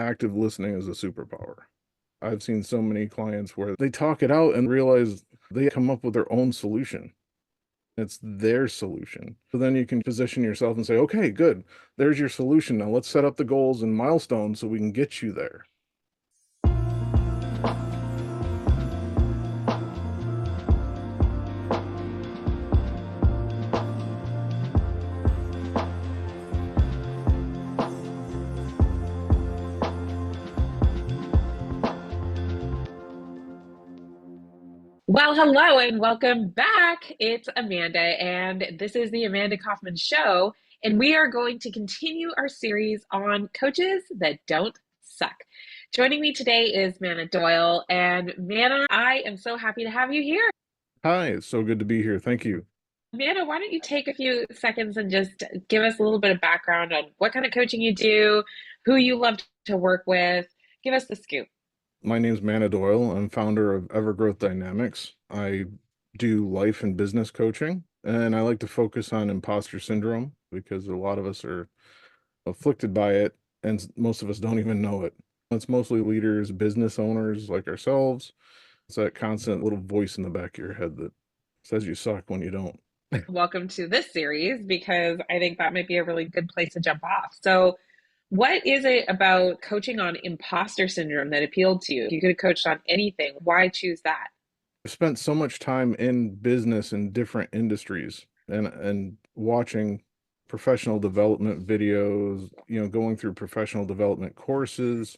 active listening is a superpower. I've seen so many clients where they talk it out and realize they come up with their own solution. It's their solution. So then you can position yourself and say, okay, good. There's your solution. Now let's set up the goals and milestones so we can get you there. Well, hello and welcome back. It's Amanda, and this is the Amanda Kaufman Show. And we are going to continue our series on coaches that don't suck. Joining me today is Manna Doyle. And Manna, I am so happy to have you here. Hi, it's so good to be here. Thank you. Manna, why don't you take a few seconds and just give us a little bit of background on what kind of coaching you do, who you love to work with? Give us the scoop. My name's Manna Doyle. I'm founder of Evergrowth Dynamics. I do life and business coaching, and I like to focus on imposter syndrome because a lot of us are afflicted by it, and most of us don't even know it. It's mostly leaders, business owners like ourselves. It's that constant little voice in the back of your head that says you suck when you don't. Welcome to this series because I think that might be a really good place to jump off. So, what is it about coaching on imposter syndrome that appealed to you? If you could have coached on anything, why choose that? I've spent so much time in business in different industries and watching professional development videos, going through professional development courses,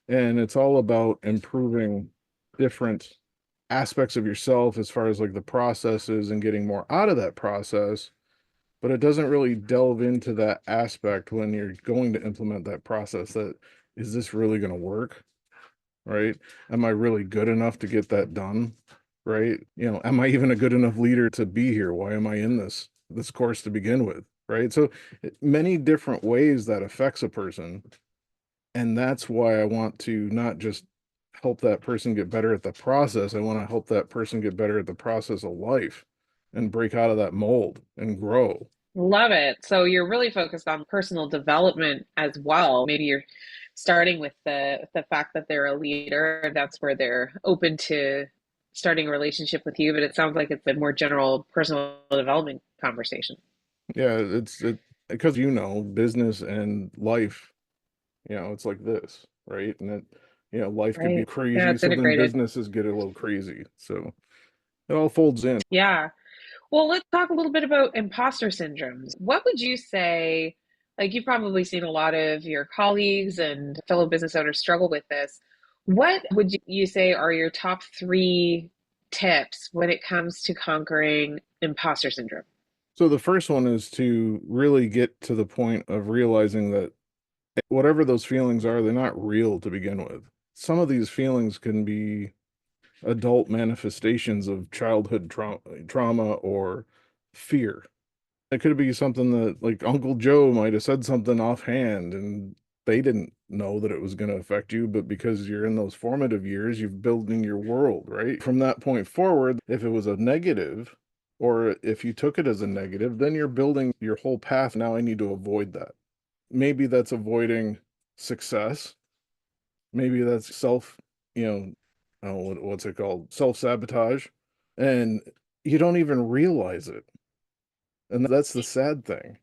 and it's all about improving different aspects of yourself as far as like the processes and getting more out of that process, but it doesn't really delve into that aspect when you're going to implement that process that is this really going to work? Right? Am I really good enough to get that done? Right? Am I even a good enough leader to be here? Why am I in this course to begin with? Right? So many different ways that affects a person. And that's why I want to not just help that person get better at the process. I want to help that person get better at the process of life and break out of that mold and grow. Love it. So, you're really focused on personal development as well. Maybe you're starting with the fact that they're a leader. That's where they're open to starting a relationship with you, but it sounds like it's a more general personal development conversation. Yeah, it because business and life, it's like this, right? And life could be Right. Yeah, crazy, it's so then integrated. businesses get a little crazy. So it all folds in. Yeah. Well, let's talk a little bit about imposter syndromes. What would you say? Like, you've probably seen a lot of your colleagues and fellow business owners struggle with this. What would you say are your top three tips when it comes to conquering imposter syndrome? So the first one is to really get to the point of realizing that whatever those feelings are, they're not real to begin with. Some of these feelings can be adult manifestations of childhood trauma or fear. It could be something that, like, Uncle Joe might have said something offhand and they didn't know that it was going to affect you, but because you're in those formative years, you've building your world, right? From that point forward, if it was a negative or if you took it as a negative, then you're building your whole path. Now I need to avoid that. Maybe that's avoiding success. Maybe that's you know, what's it called? Self-sabotage. And you don't even realize it. And that's the sad thing.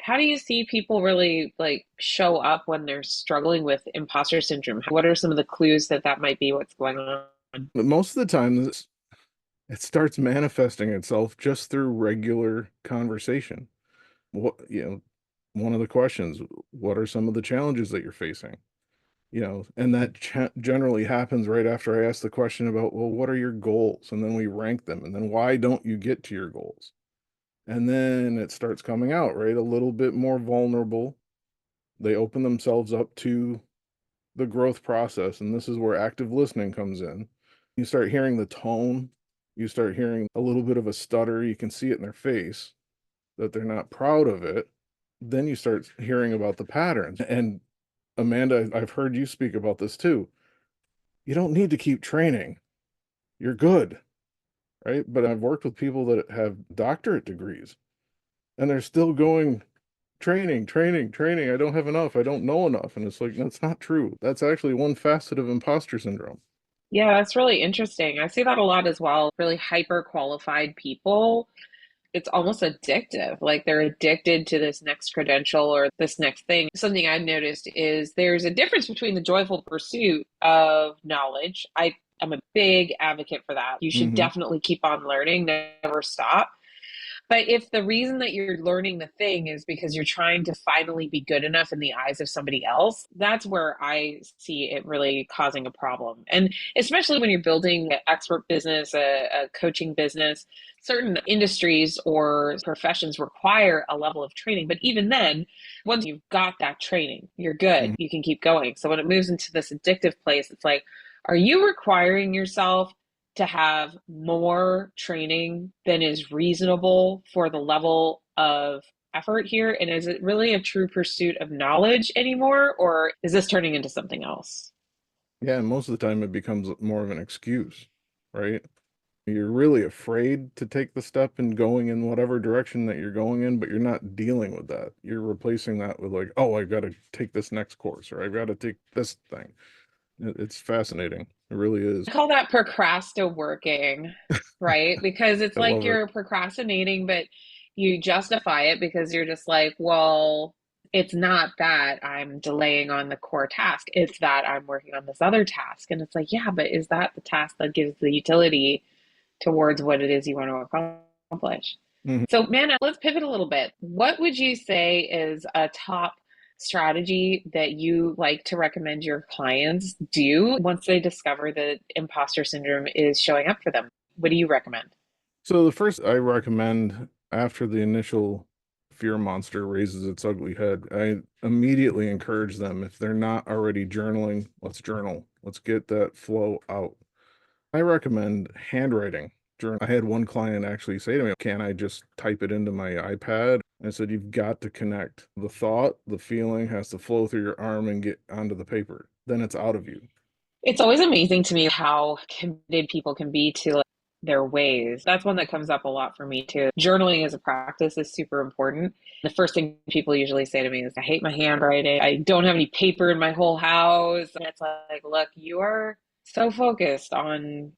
How do you see people really like show up when they're struggling with imposter syndrome? What are some of the clues that that might be what's going on? But most of the time, it starts manifesting itself just through regular conversation. What, one of the questions, what are some of the challenges that you're facing? And that generally happens right after I ask the question about, well, what are your goals? And then we rank them. And then why don't you get to your goals? And then it starts coming out, right? A little bit more vulnerable. They open themselves up to the growth process. And this is where active listening comes in. You start hearing the tone, you start hearing a little bit of a stutter. You can see it in their face that they're not proud of it. Then you start hearing about the patterns. And Amanda, I've heard you speak about this too. You don't need to keep training. You're good, right? But I've worked with people that have doctorate degrees and they're still going training, training, training. I don't have enough. I don't know enough. And it's like, that's not true. That's actually one facet of imposter syndrome. Yeah, that's really interesting. I see that a lot as well. Really hyper qualified people, it's almost addictive. Like they're addicted to this next credential or this next thing. Something I've noticed is there's a difference between the joyful pursuit of knowledge. I'm a big advocate for that. You should Hmm. definitely keep on learning, never stop. But if the reason that you're learning the thing is because you're trying to finally be good enough in the eyes of somebody else, that's where I see it really causing a problem. And especially when you're building an expert business, a coaching business, certain industries or professions require a level of training. But even then, once you've got that training, you're good. Hmm. You can keep going. So when it moves into this addictive place, it's like, are you requiring yourself to have more training than is reasonable for the level of effort here? And is it really a true pursuit of knowledge anymore, or is this turning into something else? Yeah, and most of the time it becomes more of an excuse, right? You're really afraid to take the step and going in whatever direction that you're going in, but you're not dealing with that. You're replacing that with like, oh, I've got to take this next course or I've got to take this thing. It's fascinating. It really is. I call that procrasta working, right? Because it's I like love it. you're procrastinating, but you justify it because you're just like, well, it's not that I'm delaying on the core task. It's that I'm working on this other task. And it's like, yeah, but is that the task that gives the utility towards what it is you want to accomplish? Mhm. So, Manna, let's pivot a little bit. What would you say is a top strategy that you like to recommend your clients do once they discover that imposter syndrome is showing up for them? What do you recommend? So the first I recommend after the initial fear monster raises its ugly head, I immediately encourage them, if they're not already journaling, let's journal. Let's get that flow out. I recommend handwriting. I had one client actually say to me, can I just type it into my iPad? I said, you've got to connect. The thought, the feeling has to flow through your arm and get onto the paper. Then it's out of you. It's always amazing to me how committed people can be to like, their ways. That's one that comes up a lot for me too. Journaling as a practice is super important. The first thing people usually say to me is, I hate my handwriting. I don't have any paper in my whole house. And it's like, look, you are so focused on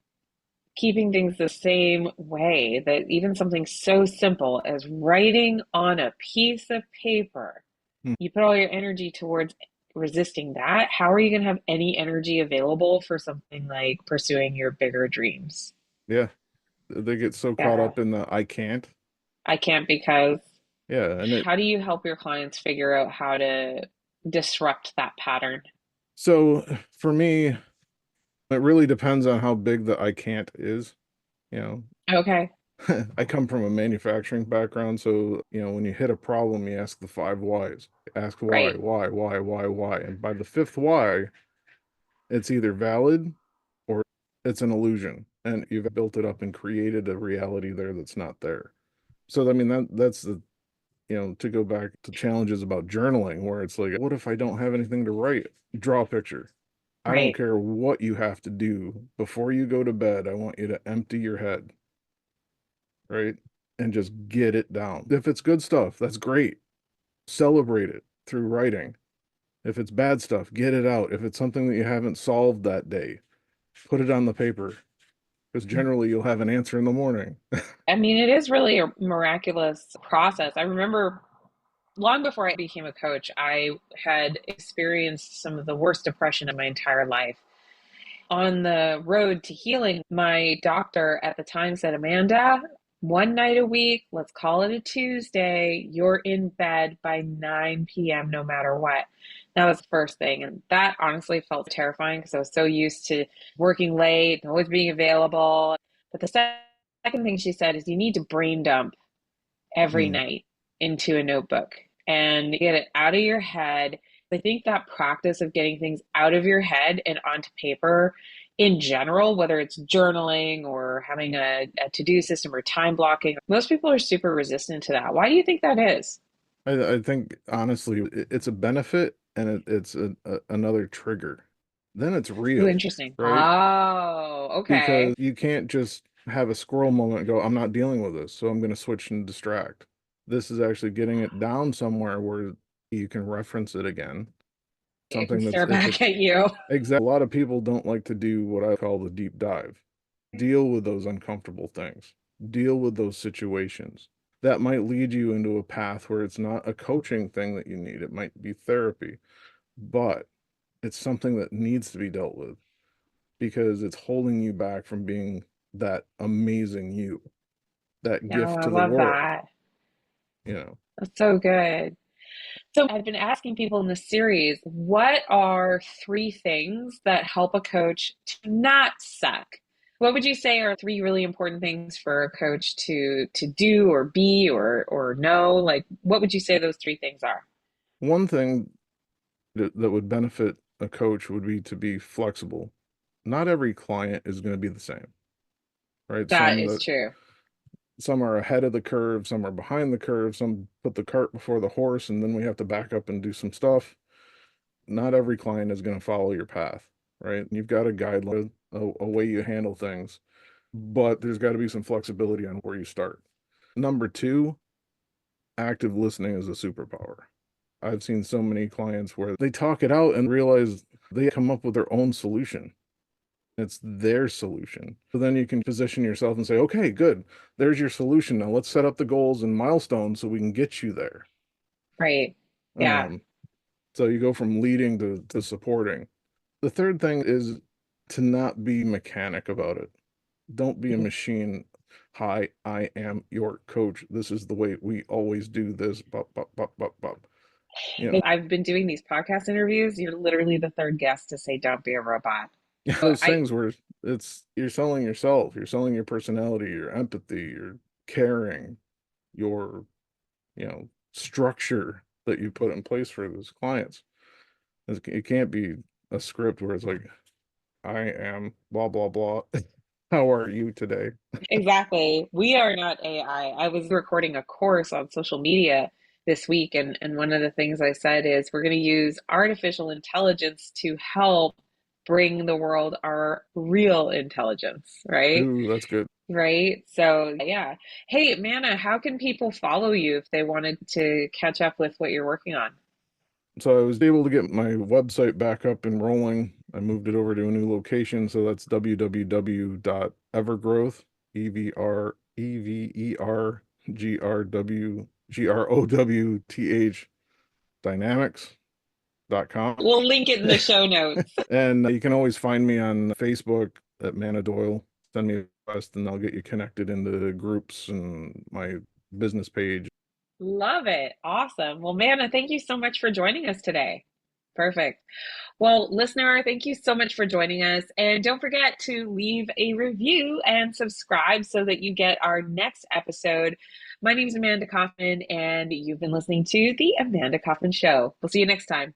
keeping things the same way that even something so simple as writing on a piece of paper, Hmm. you put all your energy towards resisting that. How are you going to have any energy available for something like pursuing your bigger dreams? Yeah. They get so caught Yeah, up in the I can't. I can't because Yeah. And how do you help your clients figure out how to disrupt that pattern? so for me, it really depends on how big the I can't is. You know, Okay, I come from a manufacturing background, so when you hit a problem, you ask the five whys. Ask right. why, and by the fifth why, it's either valid or it's an illusion, and you've built it up and created a reality there that's not there. So I mean that's the to go back to challenges about journaling, where it's like, what if I don't have anything to write? Draw a picture. I don't Right. care what you have to do before you go to bed. I want you to empty your head, right? And just get it down. If it's good stuff, that's great. Celebrate it through writing. If it's bad stuff, get it out. If it's something that you haven't solved that day, put it on the paper because generally you'll have an answer in the morning. I mean, it is really a miraculous process. I remember long before I became a coach, I had experienced some of the worst depression in my entire life. On the road to healing, my doctor at the time said, Amanda, one night a week, let's call it a Tuesday, you're in bed by 9 p.m. no matter what. That was the first thing. And that honestly felt terrifying because I was so used to working late and always being available. But the second thing she said is, you need to brain dump every Hmm. night into a notebook and get it out of your head. I think that practice of getting things out of your head and onto paper in general, whether it's journaling or having a to do system or time blocking, most people are super resistant to that. Why do you think that is? I think honestly, it's a benefit and it's another trigger. Then it's Ooh, real, interesting. right? Oh, okay. Because you can't just have a squirrel moment and go, I'm not dealing with this, so I'm going to switch and distract. This is actually getting it down somewhere where you can reference it again. It can Something that's, stare if back it's at you. exact, a lot of people don't like to do what I call the deep dive. Deal with those uncomfortable things, deal with those situations. That might lead you into a path where it's not a coaching thing that you need, it might be therapy, but it's something that needs to be dealt with because it's holding you back from being that amazing you, that No, gift I to the love world, that. you know. That's so good. So I've been asking people in this series, what are three things that help a coach to not suck? What would you say are three really important things for a coach to do or be or know? Like, what would you say those three things are? One thing that would benefit a coach would be to be flexible. Not every client is going to be the same, right? That is true. Some are ahead of the curve, some are behind the curve, some put the cart before the horse, and then we have to back up and do some stuff. Not every client is going to follow your path, right? You've got a guideline, a way you handle things, but there's got to be some flexibility on where you start. Number two, active listening is a superpower. I've seen so many clients where they talk it out and realize they come up with their own solution. It's their solution. So then you can position yourself and say, okay, good. There's your solution. Now let's set up the goals and milestones so we can get you there. Right. Yeah. Um, so you go from leading to supporting. The third thing is to not be mechanic about it. Don't be a machine. Hi, I am your coach. This is the way we always do this. Bop, bop, bop, bop, bop. You know, I've been doing these podcast interviews. You're literally the third guest to say, don't be a robot. So those things where it's you're selling yourself, you're selling your personality, your empathy, your caring, your, structure that you put in place for those clients. It can't be a script where it's like, I am blah, blah, blah. How are you today? exactly. We are not AI. I was recording a course on social media this week, and one of the things I said is we're going to use artificial intelligence to help bring the world our real intelligence, right? Ooh, that's good. Right. So, yeah. Hey, Manna, how can people follow you if they wanted to catch up with what you're working on? So I was able to get my website back up and rolling. I moved it over to a new location. So that's www.evergrowth, Evergrowth Dynamics.com. We'll link it in the show notes. And you can always find me on Facebook at Manna Doyle. Send me a request and I'll get you connected into groups and my business page. Love it. Awesome. Well, Manna, thank you so much for joining us today. Perfect. Well, listener, thank you so much for joining us. And don't forget to leave a review and subscribe so that you get our next episode. My name is Amanda Kaufman, and you've been listening to The Amanda Kaufman Show. We'll see you next time.